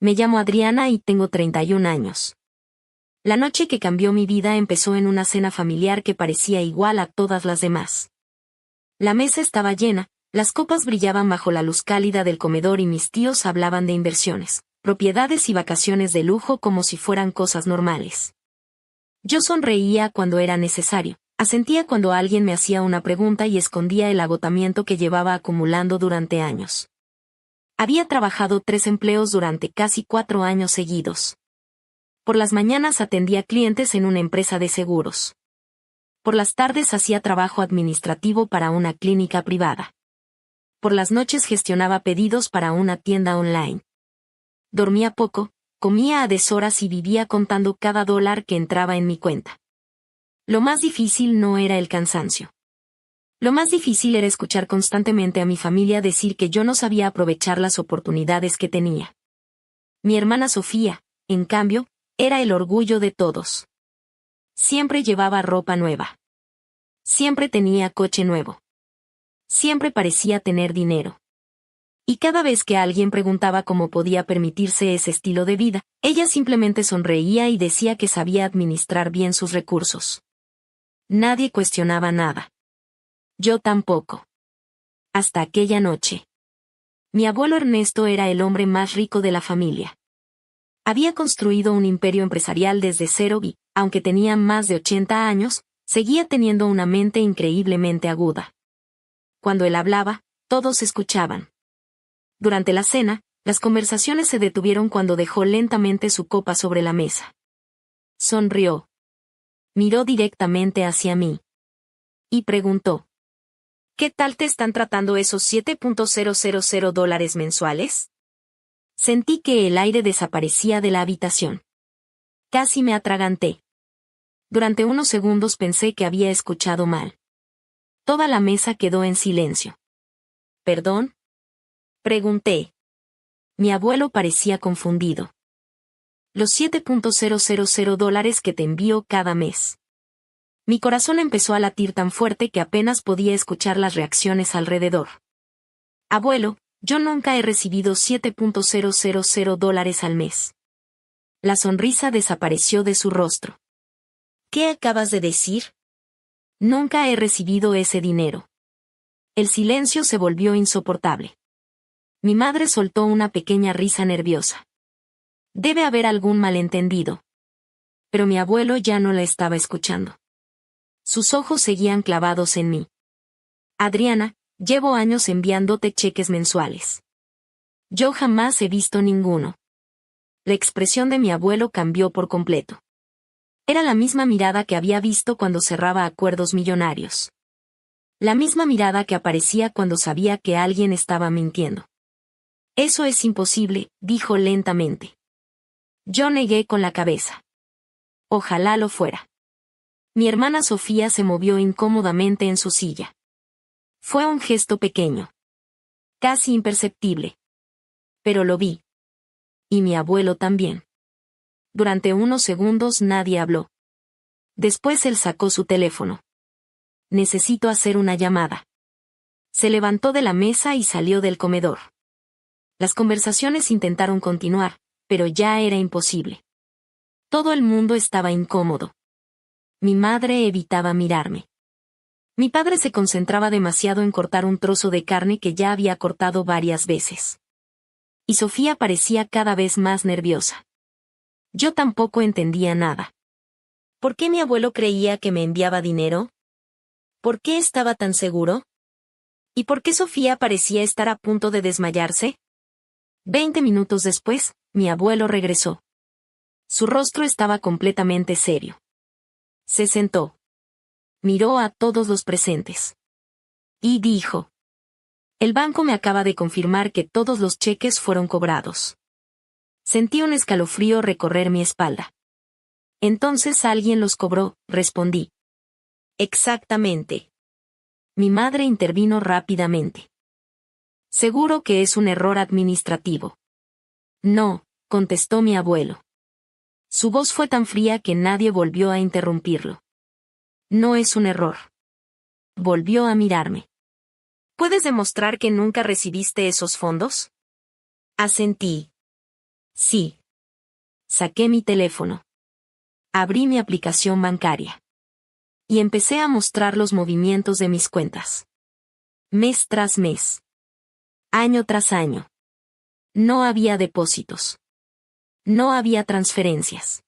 Me llamo Adriana y tengo 31 años. La noche que cambió mi vida empezó en una cena familiar que parecía igual a todas las demás. La mesa estaba llena, las copas brillaban bajo la luz cálida del comedor y mis tíos hablaban de inversiones, propiedades y vacaciones de lujo como si fueran cosas normales. Yo sonreía cuando era necesario, asentía cuando alguien me hacía una pregunta y escondía el agotamiento que llevaba acumulando durante años. Había trabajado 3 empleos durante casi 4 años seguidos. Por las mañanas atendía clientes en una empresa de seguros. Por las tardes hacía trabajo administrativo para una clínica privada. Por las noches gestionaba pedidos para una tienda online. Dormía poco, comía a deshoras y vivía contando cada dólar que entraba en mi cuenta. Lo más difícil no era el cansancio. Lo más difícil era escuchar constantemente a mi familia decir que yo no sabía aprovechar las oportunidades que tenía. Mi hermana Sofía, en cambio, era el orgullo de todos. Siempre llevaba ropa nueva. Siempre tenía coche nuevo. Siempre parecía tener dinero. Y cada vez que alguien preguntaba cómo podía permitirse ese estilo de vida, ella simplemente sonreía y decía que sabía administrar bien sus recursos. Nadie cuestionaba nada. Yo tampoco. Hasta aquella noche. Mi abuelo Ernesto era el hombre más rico de la familia. Había construido un imperio empresarial desde cero y, aunque tenía más de 80 años, seguía teniendo una mente increíblemente aguda. Cuando él hablaba, todos escuchaban. Durante la cena, las conversaciones se detuvieron cuando dejó lentamente su copa sobre la mesa. Sonrió. Miró directamente hacia mí. Y preguntó: ¿qué tal te están tratando esos $7,000 mensuales? Sentí que el aire desaparecía de la habitación. Casi me atraganté. Durante unos segundos pensé que había escuchado mal. Toda la mesa quedó en silencio. ¿Perdón? Pregunté. Mi abuelo parecía confundido. Los $7,000 que te envío cada mes. Mi corazón empezó a latir tan fuerte que apenas podía escuchar las reacciones alrededor. Abuelo, yo nunca he recibido $7,000 al mes. La sonrisa desapareció de su rostro. ¿Qué acabas de decir? Nunca he recibido ese dinero. El silencio se volvió insoportable. Mi madre soltó una pequeña risa nerviosa. Debe haber algún malentendido. Pero mi abuelo ya no la estaba escuchando. Sus ojos seguían clavados en mí. Adriana, llevo años enviándote cheques mensuales. Yo jamás he visto ninguno. La expresión de mi abuelo cambió por completo. Era la misma mirada que había visto cuando cerraba acuerdos millonarios. La misma mirada que aparecía cuando sabía que alguien estaba mintiendo. Eso es imposible, dijo lentamente. Yo negué con la cabeza. Ojalá lo fuera. Mi hermana Sofía se movió incómodamente en su silla. Fue un gesto pequeño. Casi imperceptible. Pero lo vi. Y mi abuelo también. Durante unos segundos nadie habló. Después él sacó su teléfono. Necesito hacer una llamada. Se levantó de la mesa y salió del comedor. Las conversaciones intentaron continuar, pero ya era imposible. Todo el mundo estaba incómodo. Mi madre evitaba mirarme. Mi padre se concentraba demasiado en cortar un trozo de carne que ya había cortado varias veces. Y Sofía parecía cada vez más nerviosa. Yo tampoco entendía nada. ¿Por qué mi abuelo creía que me enviaba dinero? ¿Por qué estaba tan seguro? ¿Y por qué Sofía parecía estar a punto de desmayarse? 20 minutos después, mi abuelo regresó. Su rostro estaba completamente serio. Se sentó. Miró a todos los presentes. Y dijo: el banco me acaba de confirmar que todos los cheques fueron cobrados. Sentí un escalofrío recorrer mi espalda. Entonces alguien los cobró, respondí. Exactamente. Mi madre intervino rápidamente. Seguro que es un error administrativo. No, contestó mi abuelo. Su voz fue tan fría que nadie volvió a interrumpirlo. No es un error. Volvió a mirarme. ¿Puedes demostrar que nunca recibiste esos fondos? Asentí. Sí. Saqué mi teléfono. Abrí mi aplicación bancaria. Y empecé a mostrar los movimientos de mis cuentas. Mes tras mes. Año tras año. No había depósitos. No había transferencias.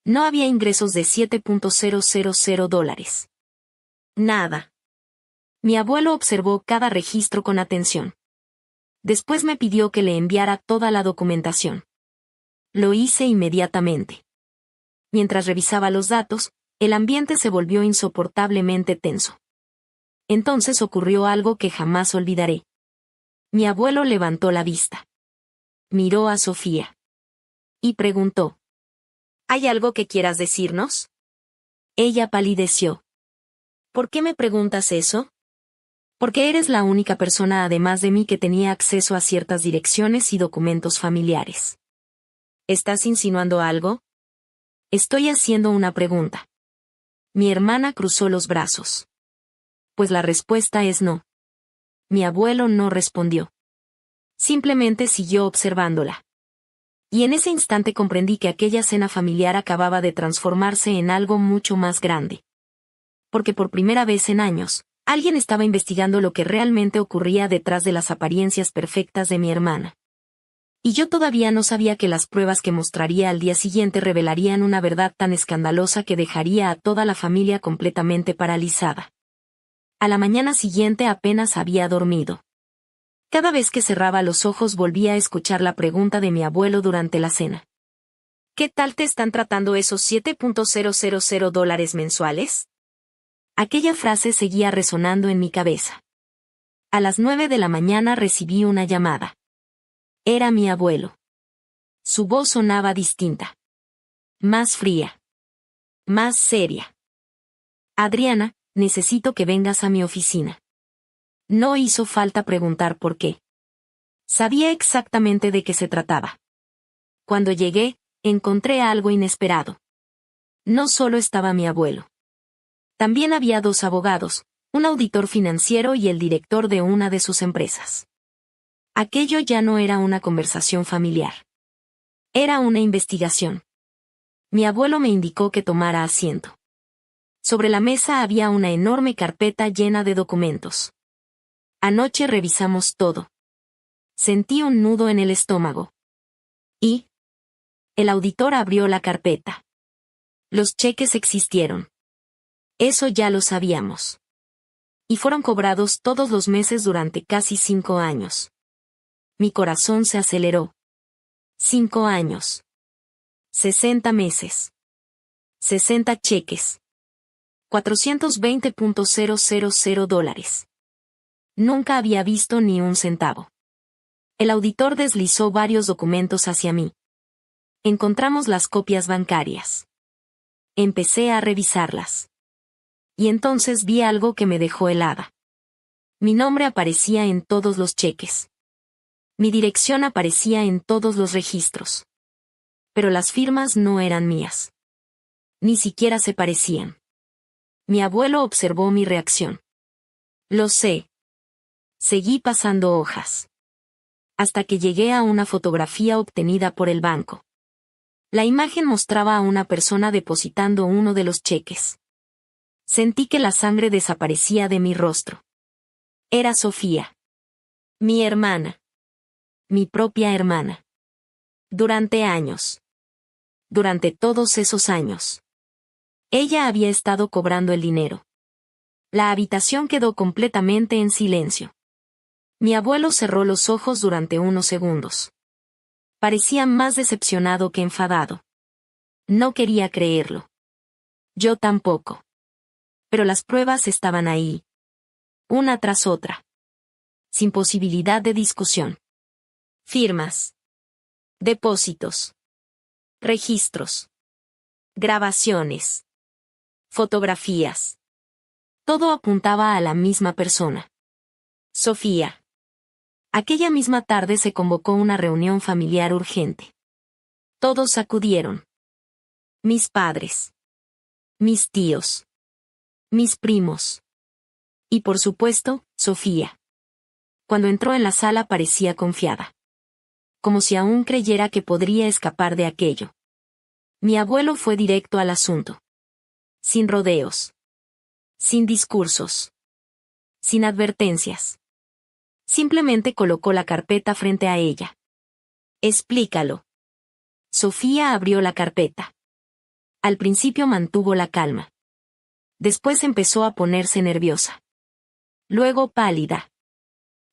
No había ingresos de $7,000. Nada. Mi abuelo observó cada registro con atención. Después me pidió que le enviara toda la documentación. Lo hice inmediatamente. Mientras revisaba los datos, el ambiente se volvió insoportablemente tenso. Entonces ocurrió algo que jamás olvidaré. Mi abuelo levantó la vista. Miró a Sofía. Y preguntó: ¿Hay algo que quieras decirnos? Ella palideció. ¿Por qué me preguntas eso? Porque eres la única persona además de mí que tenía acceso a ciertas direcciones y documentos familiares. ¿Estás insinuando algo? Estoy haciendo una pregunta. Mi hermana cruzó los brazos. Pues la respuesta es no. Mi abuelo no respondió. Simplemente siguió observándola. Y en ese instante comprendí que aquella cena familiar acababa de transformarse en algo mucho más grande. Porque por primera vez en años, alguien estaba investigando lo que realmente ocurría detrás de las apariencias perfectas de mi hermana. Y yo todavía no sabía que las pruebas que mostraría al día siguiente revelarían una verdad tan escandalosa que dejaría a toda la familia completamente paralizada. A la mañana siguiente apenas había dormido. Cada vez que cerraba los ojos volvía a escuchar la pregunta de mi abuelo durante la cena. ¿Qué tal te están tratando esos $7,000 mensuales? Aquella frase seguía resonando en mi cabeza. A las 9 de la mañana recibí una llamada. Era mi abuelo. Su voz sonaba distinta. Más fría. Más seria. Adriana, necesito que vengas a mi oficina. No hizo falta preguntar por qué. Sabía exactamente de qué se trataba. Cuando llegué, encontré algo inesperado. No solo estaba mi abuelo. También había dos abogados, un auditor financiero y el director de una de sus empresas. Aquello ya no era una conversación familiar. Era una investigación. Mi abuelo me indicó que tomara asiento. Sobre la mesa había una enorme carpeta llena de documentos. Anoche revisamos todo. Sentí un nudo en el estómago. Y el auditor abrió la carpeta. Los cheques existieron. Eso ya lo sabíamos. Y fueron cobrados todos los meses durante casi 5 años. Mi corazón se aceleró. 5 años. 60 meses. 60 cheques. $420,000. Nunca había visto ni un centavo. El auditor deslizó varios documentos hacia mí. Encontramos las copias bancarias. Empecé a revisarlas. Y entonces vi algo que me dejó helada. Mi nombre aparecía en todos los cheques. Mi dirección aparecía en todos los registros. Pero las firmas no eran mías. Ni siquiera se parecían. Mi abuelo observó mi reacción. Lo sé. Seguí pasando hojas. Hasta que llegué a una fotografía obtenida por el banco. La imagen mostraba a una persona depositando uno de los cheques. Sentí que la sangre desaparecía de mi rostro. Era Sofía. Mi hermana. Mi propia hermana. Durante años. Durante todos esos años. Ella había estado cobrando el dinero. La habitación quedó completamente en silencio. Mi abuelo cerró los ojos durante unos segundos. Parecía más decepcionado que enfadado. No quería creerlo. Yo tampoco. Pero las pruebas estaban ahí. Una tras otra. Sin posibilidad de discusión. Firmas. Depósitos. Registros. Grabaciones. Fotografías. Todo apuntaba a la misma persona. Sofía. Aquella misma tarde se convocó una reunión familiar urgente. Todos acudieron. Mis padres. Mis tíos. Mis primos. Y por supuesto, Sofía. Cuando entró en la sala parecía confiada. como si aún creyera que podría escapar de aquello. Mi abuelo fue directo al asunto. Sin rodeos. Sin discursos. Sin advertencias. Simplemente colocó la carpeta frente a ella. Explícalo. Sofía abrió la carpeta. Al principio mantuvo la calma. Después empezó a ponerse nerviosa. Luego pálida.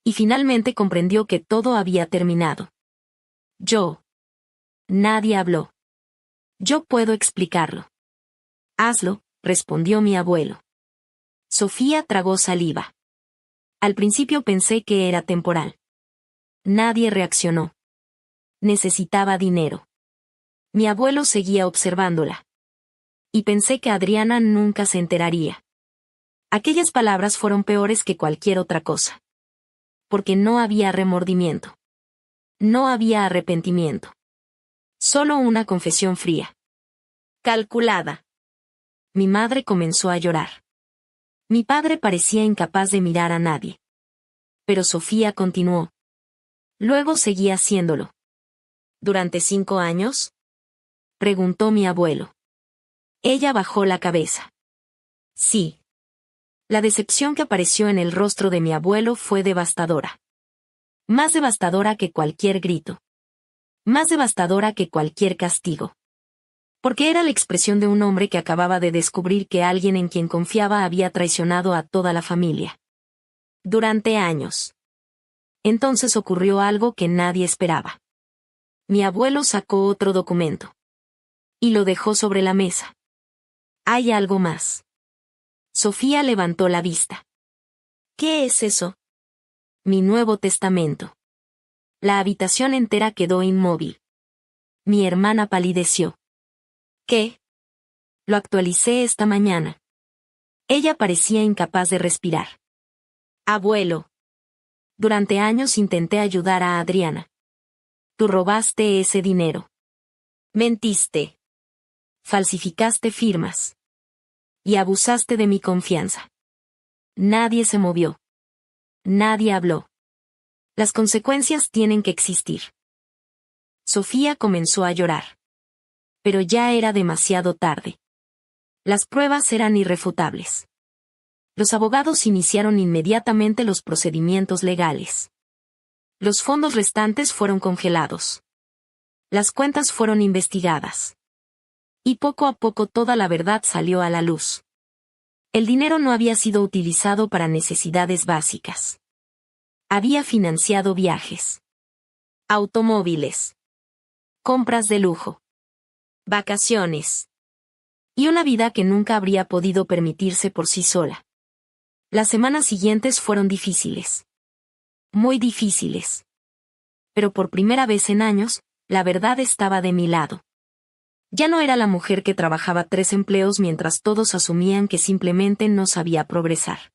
Y finalmente comprendió que todo había terminado. Nadie habló. Yo puedo explicarlo. Hazlo, respondió mi abuelo. Sofía tragó saliva. Al principio pensé que era temporal. Nadie reaccionó. Necesitaba dinero. Mi abuelo seguía observándola. Y pensé que Adriana nunca se enteraría. Aquellas palabras fueron peores que cualquier otra cosa. Porque no había remordimiento. No había arrepentimiento. Solo una confesión fría. Calculada. Mi madre comenzó a llorar. Mi padre parecía incapaz de mirar a nadie. Pero Sofía continuó. Luego seguía haciéndolo. ¿Durante 5 años? Preguntó mi abuelo. Ella bajó la cabeza. Sí. La decepción que apareció en el rostro de mi abuelo fue devastadora. Más devastadora que cualquier grito. Más devastadora que cualquier castigo. Porque era la expresión de un hombre que acababa de descubrir que alguien en quien confiaba había traicionado a toda la familia. Durante años. Entonces ocurrió algo que nadie esperaba. Mi abuelo sacó otro documento. Y lo dejó sobre la mesa. Hay algo más. Sofía levantó la vista. ¿Qué es eso? Mi Nuevo Testamento. La habitación entera quedó inmóvil. Mi hermana palideció. ¿Qué? Lo actualicé esta mañana. Ella parecía incapaz de respirar. Abuelo. Durante años intenté ayudar a Adriana. Tú robaste ese dinero. Mentiste. Falsificaste firmas. Y abusaste de mi confianza. Nadie se movió. Nadie habló. Las consecuencias tienen que existir. Sofía comenzó a llorar. Pero ya era demasiado tarde. Las pruebas eran irrefutables. Los abogados iniciaron inmediatamente los procedimientos legales. Los fondos restantes fueron congelados. Las cuentas fueron investigadas. Y poco a poco toda la verdad salió a la luz. El dinero no había sido utilizado para necesidades básicas. Había financiado viajes. Automóviles. Compras de lujo. Vacaciones. Y una vida que nunca habría podido permitirse por sí sola. Las semanas siguientes fueron difíciles. Muy difíciles. Pero por primera vez en años, la verdad estaba de mi lado. Ya no era la mujer que trabajaba 3 empleos mientras todos asumían que simplemente no sabía progresar.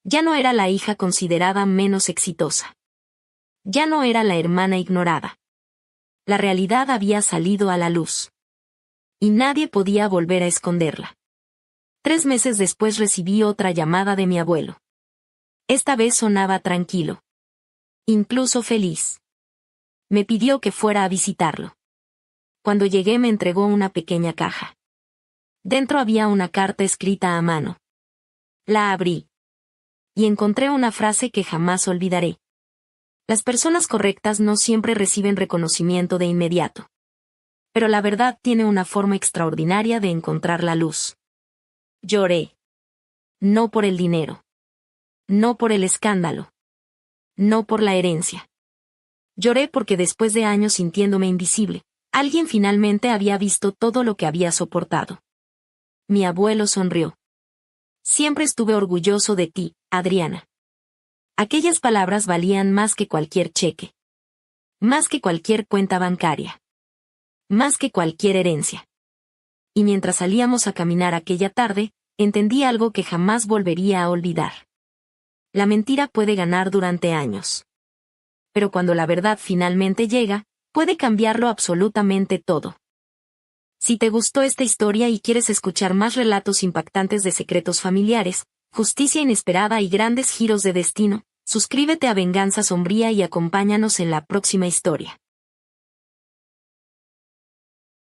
Ya no era la hija considerada menos exitosa. Ya no era la hermana ignorada. La realidad había salido a la luz. Y nadie podía volver a esconderla. 3 meses después recibí otra llamada de mi abuelo. Esta vez sonaba tranquilo. Incluso feliz. Me pidió que fuera a visitarlo. Cuando llegué me entregó una pequeña caja. Dentro había una carta escrita a mano. La abrí. Y encontré una frase que jamás olvidaré. Las personas correctas no siempre reciben reconocimiento de inmediato. Pero la verdad tiene una forma extraordinaria de encontrar la luz. Lloré. No por el dinero. No por el escándalo. No por la herencia. Lloré porque después de años sintiéndome invisible, alguien finalmente había visto todo lo que había soportado. Mi abuelo sonrió. Siempre estuve orgulloso de ti, Adriana. Aquellas palabras valían más que cualquier cheque. Más que cualquier cuenta bancaria. Más que cualquier herencia. Y mientras salíamos a caminar aquella tarde, entendí algo que jamás volvería a olvidar. La mentira puede ganar durante años. Pero cuando la verdad finalmente llega, puede cambiarlo absolutamente todo. Si te gustó esta historia y quieres escuchar más relatos impactantes de secretos familiares, justicia inesperada y grandes giros de destino, suscríbete a Venganza Sombría y acompáñanos en la próxima historia.